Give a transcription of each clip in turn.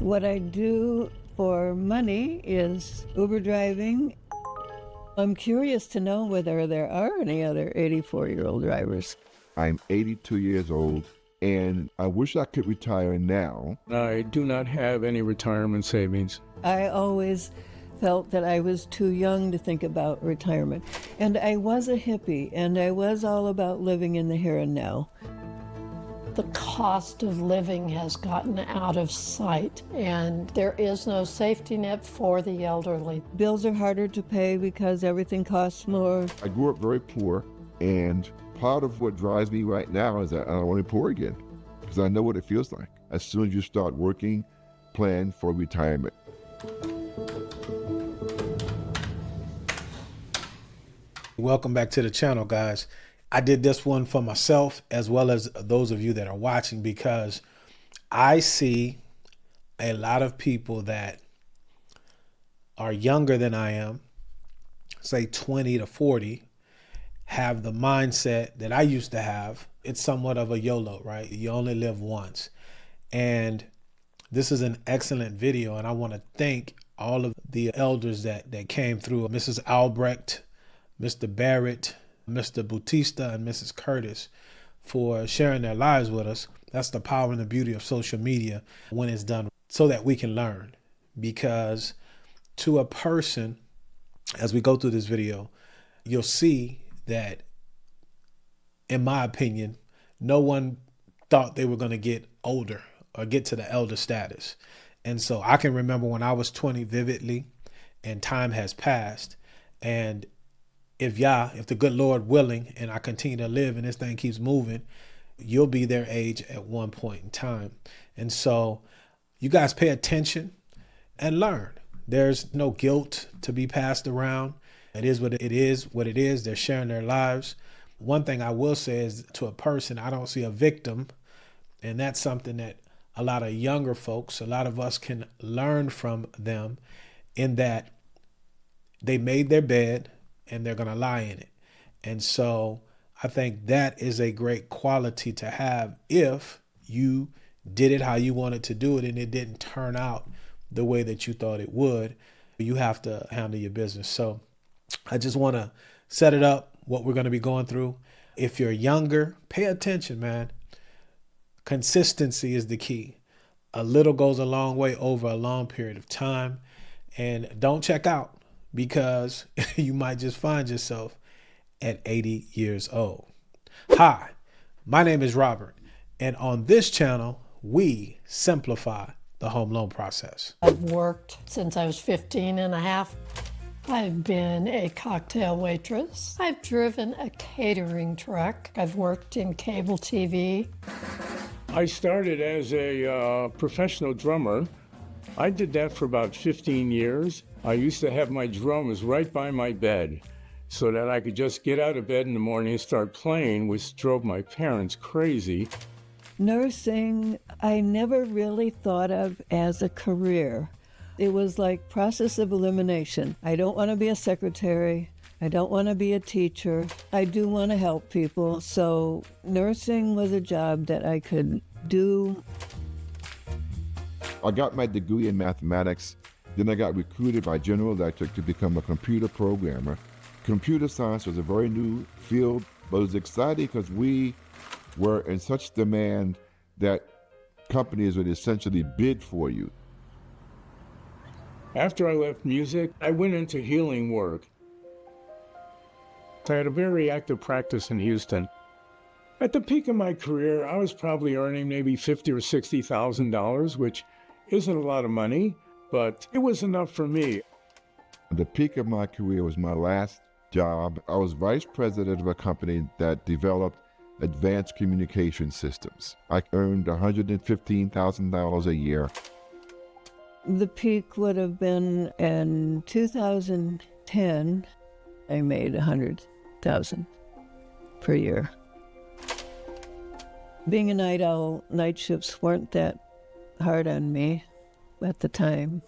What I do for money is Uber driving. I'm curious to know whether there are any other 84-year-old drivers. I'm 82 years old, and I wish I could retire now. I do not have any retirement savings. I always felt that I was too young to think about retirement. And I was a hippie, and I was all about living in the here and now. The cost of living has gotten out of sight, and there is no safety net for the elderly. Bills are harder to pay because everything costs more. I grew up very poor, and part of what drives me right now is that I don't want to be poor again, because I know what it feels like. As soon as you start working, plan for retirement. Welcome back to the channel, guys. I did this one for myself as well as those of you that are watching, because I see a lot of people that are younger than I am, say 20 to 40, have the mindset that I used to have. It's somewhat of a YOLO, right? You only live once. And this is an excellent video, and I want to thank all of the elders that came through. Mrs. Albrecht, Mr. Barrett, Mr. Bautista, and Mrs. Curtis for sharing their lives with us. That's the power and the beauty of social media when it's done so that we can learn. Because to a person, as we go through this video, you'll see that, in my opinion, no one thought they were going to get older or get to the elder status. And so I can remember when I was 20 vividly, and time has passed. And if the good Lord willing, and I continue to live and this thing keeps moving, you'll be their age at one point in time. And so you guys pay attention and learn. There's no guilt to be passed around. It is what it is. They're sharing their lives. One thing I will say is, to a person, I don't see a victim. And that's something that a lot of younger folks, a lot of us can learn from them, in that they made their bed and they're going to lie in it. And so I think that is a great quality to have if you did it how you wanted to do it and it didn't turn out the way that you thought it would. You have to handle your business. So I just want to set it up, what we're going to be going through. If you're younger, pay attention, man. Consistency is the key. A little goes a long way over a long period of time. And don't check out, because you might just find yourself at 80 years old. Hi, my name is Robert, and on this channel, we simplify the home loan process. I've worked since I was 15 and a half. I've been a cocktail waitress. I've driven a catering truck. I've worked in cable TV. I started as a professional drummer. I did that for about 15 years. I used to have my drums right by my bed so that I could just get out of bed in the morning and start playing, which drove my parents crazy. Nursing, I never really thought of as a career. It was like process of elimination. I don't want to be a secretary. I don't want to be a teacher. I do want to help people. So nursing was a job that I could do. I got my degree in mathematics. Then I got recruited by General Electric to become a computer programmer. Computer science was a very new field, but it was exciting because we were in such demand that companies would essentially bid for you. After I left music, I went into healing work. I had a very active practice in Houston. At the peak of my career, I was probably earning maybe $50,000 or $60,000, which isn't a lot of money, but it was enough for me. The peak of my career was my last job. I was vice president of a company that developed advanced communication systems. I earned $115,000 a year. The peak would have been in 2010. I made $100,000 per year. Being a night owl, night shifts weren't that hard on me at the time.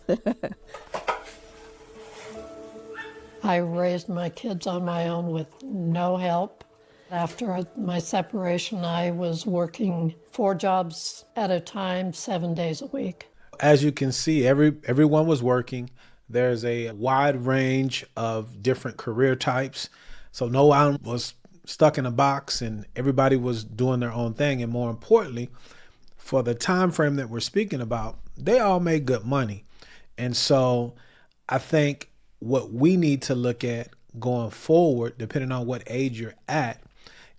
I raised my kids on my own with no help. After my separation, I was working 4 jobs at a time, 7 days a week. as you can see, everyone was working. There's a wide range of different career types. So no one was stuck in a box and everybody was doing their own thing. And more importantly, for the time frame that we're speaking about, they all made good money. And so I think what we need to look at going forward, depending on what age you're at,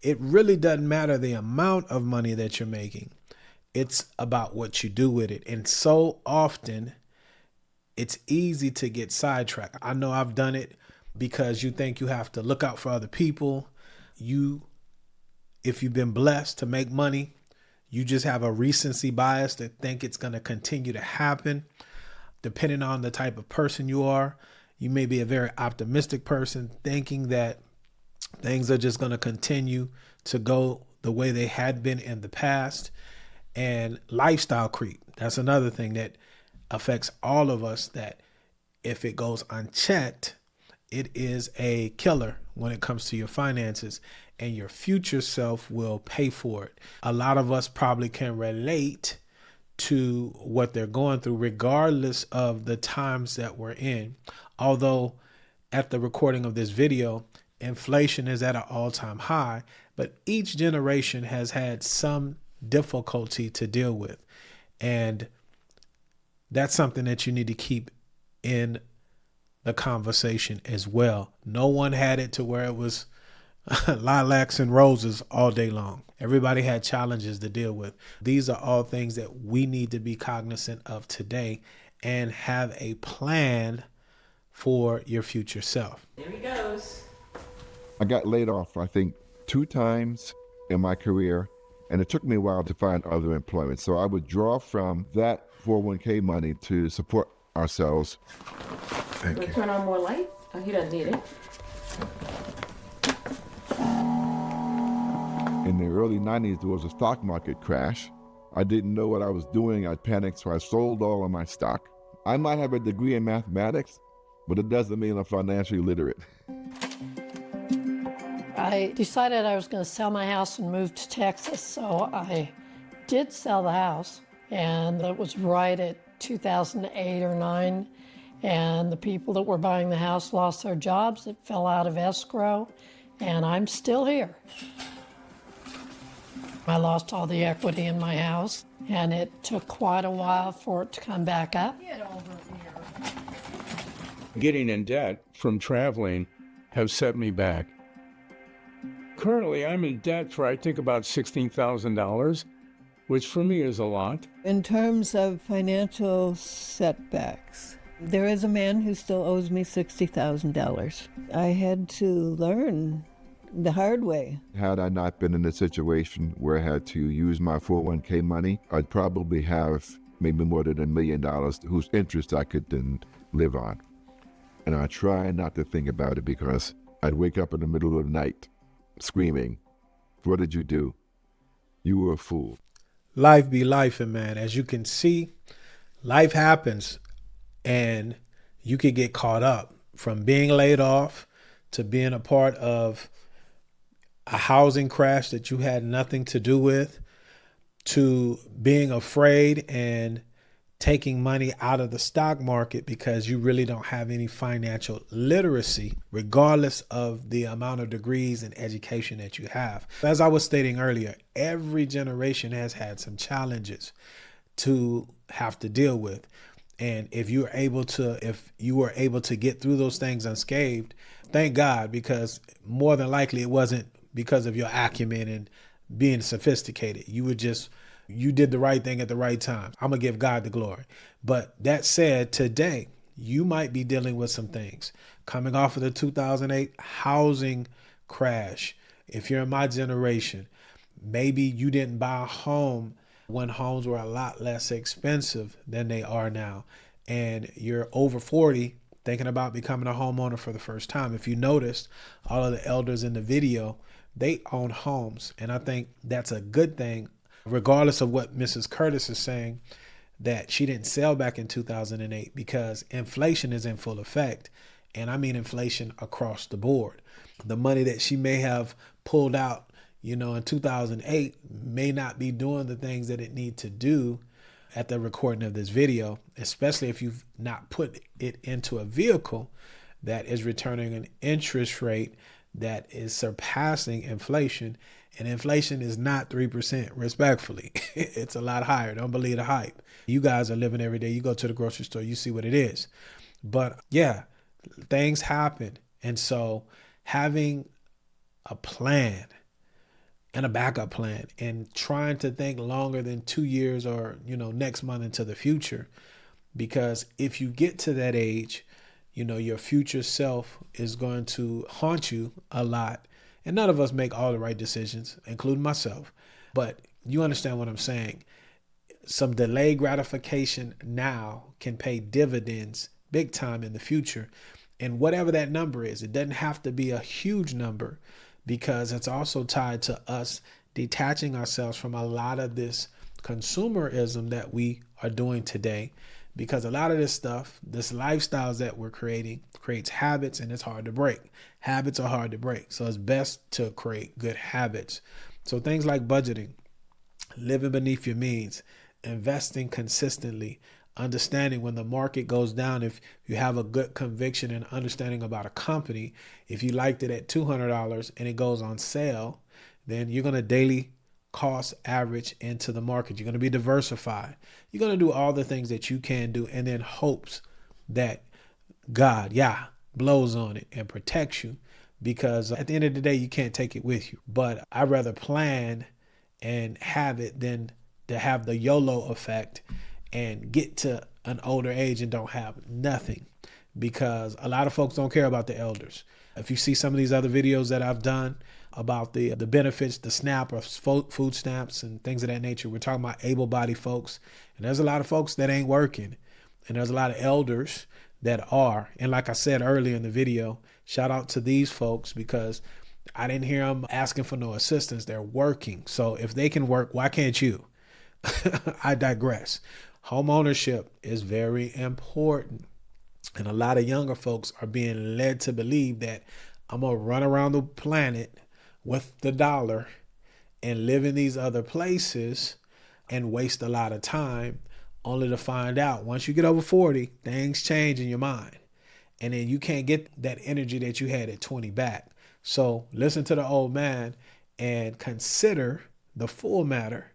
it really doesn't matter the amount of money that you're making. It's about what you do with it. And so often it's easy to get sidetracked. I know I've done it because you think you have to look out for other people. If you've been blessed to make money, you just have a recency bias to think it's going to continue to happen. Depending on the type of person you are, you may be a very optimistic person thinking that things are just going to continue to go the way they had been in the past. And lifestyle creep, that's another thing that affects all of us, that if it goes unchecked, it is a killer when it comes to your finances, and your future self will pay for it. A lot of us probably can relate to what they're going through, regardless of the times that we're in. Although at the recording of this video, inflation is at an all-time high, but each generation has had some difficulty to deal with. And that's something that you need to keep in the conversation as well. No one had it to where it was lilacs and roses all day long. Everybody had challenges to deal with. These are all things that we need to be cognizant of today and have a plan for your future self. There he goes. I got laid off, I think, 2 times in my career, and it took me a while to find other employment. So I would draw from that 401k money to support ourselves. Thank you. Turn on more light? Oh, he doesn't need it. In the early 90s, there was a stock market crash. I didn't know what I was doing. I panicked, so I sold all of my stock. I might have a degree in mathematics, but it doesn't mean I'm financially literate. I decided I was going to sell my house and move to Texas, so I did sell the house, and it was right at 2008 or 9, and the people that were buying the house lost their jobs. It fell out of escrow, and I'm still here. I lost all the equity in my house, and it took quite a while for it to come back up. Get over here. Getting in debt from traveling has set me back. Currently, I'm in debt for, I think, about $16,000, which for me is a lot. In terms of financial setbacks, there is a man who still owes me $60,000. I had to learn the hard way. Had I not been in a situation where I had to use my 401k money, I'd probably have maybe more than $1 million whose interest I could then live on. And I try not to think about it because I'd wake up in the middle of the night screaming, "What did you do? You were a fool." Life be life, and man, as you can see, life happens, and you could get caught up from being laid off to being a part of a housing crash that you had nothing to do with, to being afraid and taking money out of the stock market because you really don't have any financial literacy, regardless of the amount of degrees and education that you have. As I was stating earlier, every generation has had some challenges to have to deal with. And if you were able to get through those things unscathed, thank God, because more than likely it wasn't because of your acumen and being sophisticated. You did the right thing at the right time. I'm going to give God the glory. But that said, today, you might be dealing with some things. Coming off of the 2008 housing crash, if you're in my generation, maybe you didn't buy a home when homes were a lot less expensive than they are now. And you're over 40 thinking about becoming a homeowner for the first time. If you noticed, all of the elders in the video, they own homes. And I think that's a good thing, regardless of what Mrs. Curtis is saying, that she didn't sell back in 2008 because inflation is in full effect. And I mean inflation across the board. The money that she may have pulled out, in 2008 may not be doing the things that it need to do at the recording of this video, especially if you've not put it into a vehicle that is returning an interest rate that is surpassing inflation. And inflation is not 3%, respectfully. It's a lot higher. Don't believe the hype. You guys are living every day. You go to the grocery store, you see what it is. But yeah, things happen. And so having a plan and a backup plan and trying to think longer than 2 years or, next month into the future, because if you get to that age, your future self is going to haunt you a lot. And none of us make all the right decisions, including myself. But you understand what I'm saying. Some delayed gratification now can pay dividends big time in the future. And whatever that number is, it doesn't have to be a huge number, because it's also tied to us detaching ourselves from a lot of this consumerism that we are doing today. Because a lot of this stuff, this lifestyles that we're creating, creates habits, and it's hard to break. Habits are hard to break. So it's best to create good habits. So things like budgeting, living beneath your means, investing consistently, understanding when the market goes down, if you have a good conviction and understanding about a company, if you liked it at $200 and it goes on sale, then you're going to daily cost average into the market. You're going to be diversified. You're going to do all the things that you can do, and then hopes that God, blows on it and protects you, because at the end of the day, you can't take it with you. But I'd rather plan and have it than to have the YOLO effect and get to an older age and don't have nothing, because a lot of folks don't care about the elders. If you see some of these other videos that I've done about the benefits, the SNAP or food stamps and things of that nature, we're talking about able-bodied folks. And there's a lot of folks that ain't working. And there's a lot of elders that are. And like I said earlier in the video, shout out to these folks, because I didn't hear them asking for no assistance. They're working. So if they can work, why can't you? I digress. Home ownership is very important. And a lot of younger folks are being led to believe that I'm going to run around the planet with the dollar and live in these other places and waste a lot of time, only to find out once you get over 40, things change in your mind. And then you can't get that energy that you had at 20 back. So listen to the old man and consider the full matter,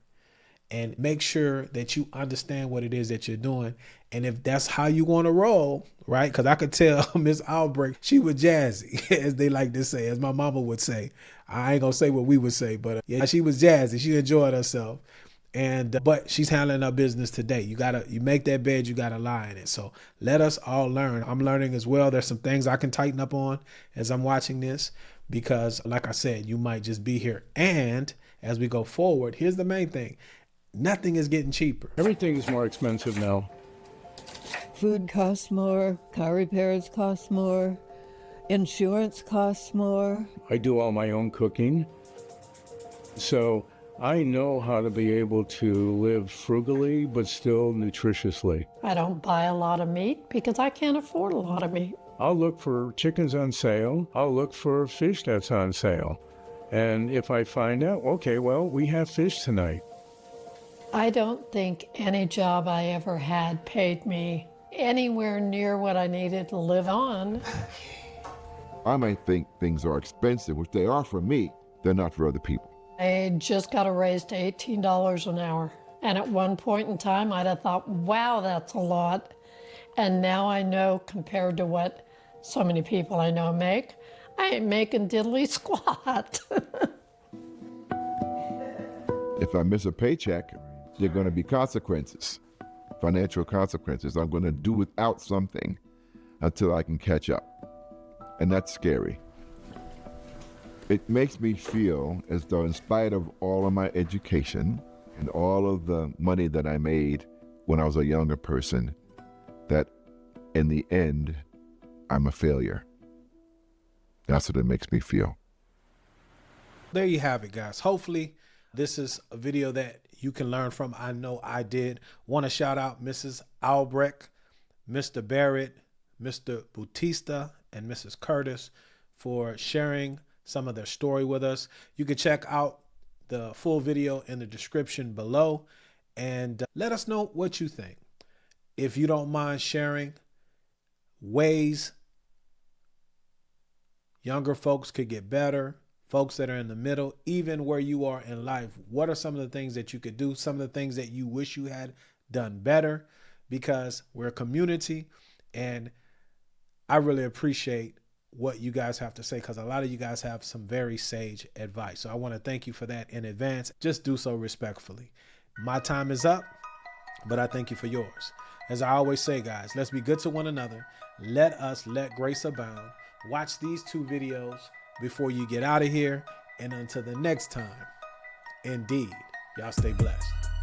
and make sure that you understand what it is that you're doing. And if that's how you want to roll, right? Because I could tell Miss Albrecht, she was jazzy, as they like to say, as my mama would say. I ain't going to say what we would say, but yeah, she was jazzy. She enjoyed herself. And but she's handling her business today. You make that bed, you got to lie in it. So let us all learn. I'm learning as well. There's some things I can tighten up on as I'm watching this, because like I said, you might just be here. And as we go forward, here's the main thing. Nothing is getting cheaper. Everything is more expensive now. Food costs more, car repairs cost more, insurance costs more. I do all my own cooking. So I know how to be able to live frugally, but still nutritiously. I don't buy a lot of meat because I can't afford a lot of meat. I'll look for chickens on sale. I'll look for fish that's on sale. And if I find out, okay, well, we have fish tonight. I don't think any job I ever had paid me anywhere near what I needed to live on. I might think things are expensive, which they are for me. They're not for other people. I just got a raise to $18 an hour. And at one point in time, I'd have thought, wow, that's a lot. And now I know, compared to what so many people I know make, I ain't making diddly squat. If I miss a paycheck, there are going to be consequences, financial consequences. I'm going to do without something until I can catch up. And that's scary. It makes me feel as though, in spite of all of my education and all of the money that I made when I was a younger person, that in the end, I'm a failure. That's what it makes me feel. There you have it, guys. Hopefully, this is a video that you can learn from. I know I did. Want to shout out Mrs. Albrecht, Mr. Barrett, Mr. Bautista, and Mrs. Curtis for sharing some of their story with us. You can check out the full video in the description below. and let us know what you think. If you don't mind sharing ways younger folks could get better, folks that are in the middle, even where you are in life, what are some of the things that you could do, some of the things that you wish you had done better? Because we're a community, and I really appreciate what you guys have to say, because a lot of you guys have some very sage advice. So I want to thank you for that in advance. Just do so respectfully. My time is up, but I thank you for yours. As I always say, guys, let's be good to one another. Let us let grace abound. Watch these 2 videos before you get out of here. And until the next time, indeed, y'all stay blessed.